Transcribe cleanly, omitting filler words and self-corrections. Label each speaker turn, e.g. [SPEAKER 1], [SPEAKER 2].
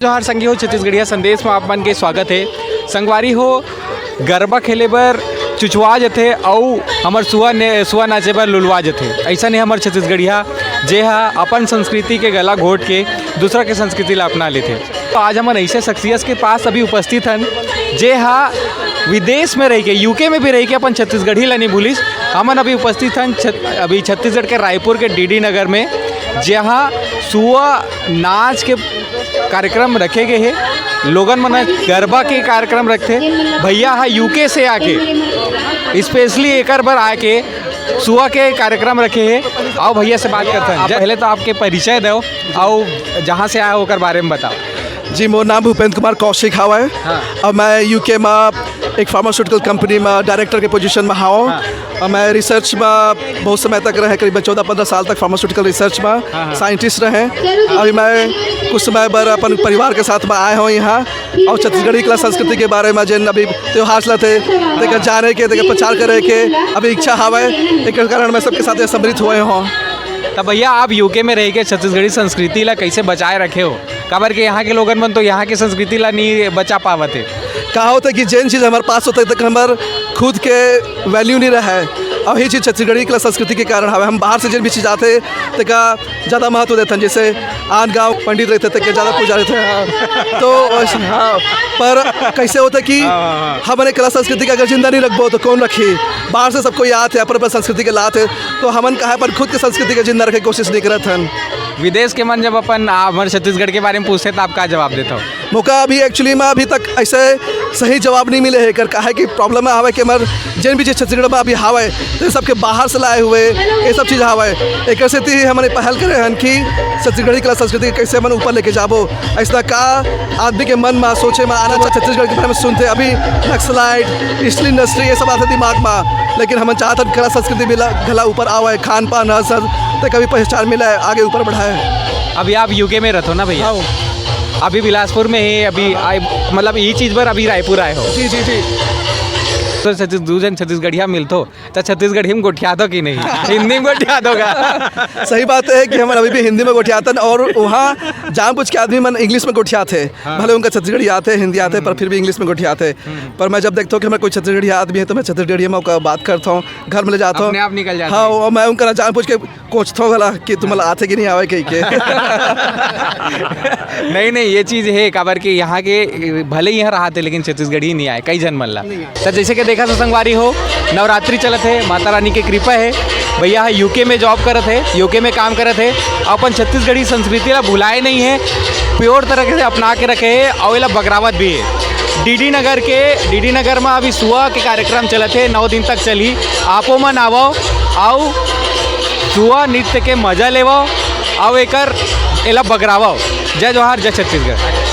[SPEAKER 1] जोहार संगी हो छत्तीसगढ़िया संदेश में आप मन के स्वागत है। संगवारी हो गरबा खेले बर चुचवा जथे और हमर सुआ नाचे बर लुलवा जथे। ऐसा नहीं हमर छत्तीसगढ़िया जे हा अपन संस्कृति के गला घोट के दूसरा के संस्कृति ला अपना लेते। तो आज हमन ऐसे शख्सियत के पास अभी उपस्थित हन जे हा विदेश में रह के यूके में भी रह के अपन छत्तीसगढ़ी ला नहीं भूलिस। हमन अभी उपस्थित हन अभी छत्तीसगढ़ के रायपुर के डीडी नगर में, जहाँ सुआ नाच के कार्यक्रम रखे गए हैं। लोगन मन गरबा के कार्यक्रम रखते। भैया हा यूके से आके स्पेशली एकर बर आके सुआ के कार्यक्रम रखे हैं। आओ भैया से बात करते हैं। पहले तो आपके परिचय दो और जहाँ से आए होकर बारे में बताओ।
[SPEAKER 2] जी, मोर नाम भूपेंद्र कुमार कौशिक हवा है।
[SPEAKER 1] हाँ।
[SPEAKER 2] और मैं यूके में एक फार्मास्यूटिकल कंपनी में डायरेक्टर के पोजीशन में हूँ।
[SPEAKER 1] हाँ।
[SPEAKER 2] और मैं रिसर्च में बहुत समय तक रहे, करीब 14-15 साल तक फार्मास्यूटिकल रिसर्च में साइंटिस्ट रहे। अभी मैं कुछ समय पर अपन परिवार के साथ में आए हूँ यहाँ, और छत्तीसगढ़ी कला संस्कृति के बारे में जिन अभी त्यौहार थे तक जाने के तक प्रचार करे के अभी इच्छा हवा है। एक कारण मैं सबके साथ सम्मिलित हुए हूँ।
[SPEAKER 1] तब भैया आप यूके में रह के छत्तीसगढ़ी संस्कृति ला कैसे बचाए रखे हो? काबर के यहाँ के लोगन मन तो यहाँ की संस्कृति ला नहीं बचा पावत है।
[SPEAKER 2] कहा होता है कि जैन चीज़ हमारे पास होता है तक हमारे खुद के वैल्यू नहीं रहा है। और यही चीज़ छत्तीसगढ़ी कला संस्कृति के कारण हमें हम बाहर से जिन भी चीज़ आते तो का ज़्यादा महत्व देते हैं। जैसे आन गाँव पंडित रहते थे, ज़्यादा पूजा रहते हैं। तो हाँ, पर कैसे होता है कि हमारे कला संस्कृति का अगर जिंदा नहीं रखबो तो कौन रखी? बाहर से सबको याद है, अपन संस्कृति के लात है, तो हमन कहा पर खुद के संस्कृति के जिंदा रखे की कोशिश नहीं करते हैं।
[SPEAKER 1] विदेश के मन जब अपन हमारे छत्तीसगढ़ के बारे में पूछते तो आप क्या जवाब देते हो?
[SPEAKER 2] मौका अभी एक्चुअली में अभी तक ऐसे सही जवाब नहीं मिले है। कहा कि प्रॉब्लम में हवा कि हमारे जिन भी चीज़ छत्तीसगढ़ में अभी हवा है तो सबके बाहर से लाए हुए ये सब चीज़ हवा है। एक से ही हमारे पहल करे हैं कि छत्तीसगढ़ी कला संस्कृति कैसे हम ऊपर लेके जाबो। ऐसा का आदमी के मन में सोचे में आना चाहिए। छत्तीसगढ़ के बारे में सुनते अभी नक्सलाइट स्टील इंडस्ट्री ये सब आते दिमाग में, लेकिन हम चाहते कला संस्कृति मिला गला ऊपर आवा है, खान पान हर तो कभी पहचान मिला है, आगे ऊपर बढ़ाए।
[SPEAKER 1] अभी आप यूके में रहते हो ना भैया? अभी बिलासपुर में है, अभी मतलब यही चीज़ पर अभी रायपुर आए हो?
[SPEAKER 2] जी जी जी।
[SPEAKER 1] तो दूजन छत्तीसगढ़िया मिलतो तो छत्तीसगढ़ी में गोठिया दो कि नहीं? हिंदी में गोठिया दोगा?
[SPEAKER 2] सही बात है कि हम अभी भी हिंदी में गोठियातन, और वहाँ जान पूछ के आदमी मन इंग्लिश में गोठियाते। भले उनका छत्तीसगढ़ी आते हिंदी आते पर फिर भी इंग्लिश में गोठियाते। पर मैं जब देखता हूँ कि हमें कोई छत्तीसगढ़ी आदमी है तो मैं छत्तीसगढ़ी में उनका बात करता हूँ, घर में ले जाता हूँ,
[SPEAKER 1] आप निकल जाते।
[SPEAKER 2] हाँ, और मैं उनका जान पूछ के कोचता हूँ गला कि तुम आते कि नहीं आवे कहीं के।
[SPEAKER 1] नहीं ये चीज़ है काबर के यहाँ के भले ही यहाँ रहते लेकिन छत्तीसगढ़ी नहीं आए कई जन मन ला। तो जैसे कि देखा तो संगवारी हो नवरात्रि चलत है, माता रानी की कृपा है। भैया यूके में जॉब करत है, यूके में काम करत है, अपन छत्तीसगढ़ी संस्कृति ला भुलाए नहीं है, प्योर तरह से अपना के रखे है और ये बगरावत भी है। डीडी नगर में अभी सुआ के कार्यक्रम चलत है, 9 दिन तक चली। आपो मन आवो आओ सुआ नृत्य के मजा लेवो और एकर एला बगरावो। जय जोहार, जय छत्तीसगढ़।